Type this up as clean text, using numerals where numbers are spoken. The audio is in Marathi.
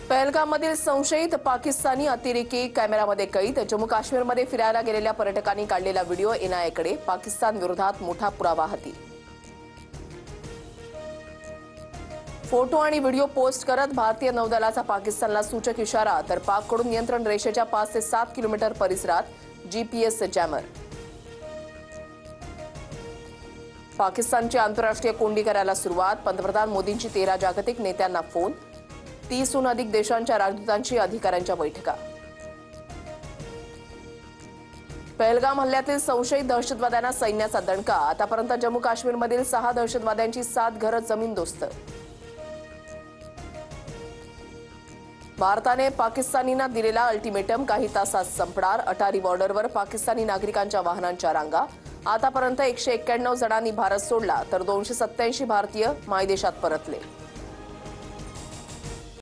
पहलगाममधील संशयित पाकिस्तानी अतिरेकी कॅमेरामध्ये कैद. जम्मू काश्मीरमध्ये फिरायला गेलेल्या पर्यटकांनी काढलेला व्हिडिओ एनआयएकडे. पाकिस्तान विरोधात मोठा पुरावा हाती. फोटो आणि व्हिडिओ पोस्ट करत भारतीय नौदलाचा पाकिस्तानला सूचक इशारा. तर पाककडून नियंत्रण रेषेच्या 5 ते 7 किलोमीटर परिसरात जीपीएस जॅमर. पाकिस्तानची आंतरराष्ट्रीय कोंडी करायला सुरुवात. पंतप्रधान मोदींची 13 जागतिक नेत्यांना फोन. 30हून अधिक देशांच्या राजदूतांची अधिकाऱ्यांच्या बैठका. पहलगाम हल्ल्यातील संशयित दहशतवाद्यांना सैन्याचा दणका. आतापर्यंत जम्मू काश्मीरमधील 6 दहशतवाद्यांची 7 घरं जमीनदोस्त. भारताने पाकिस्तानींना दिलेला अल्टिमेटम काही तासात संपणार. अटारी बॉर्डरवर पाकिस्तानी नागरिकांच्या वाहनांच्या रांगा. आतापर्यंत 191 जणांनी भारत सोडला तर 287 भारतीय मायदेशात परतले.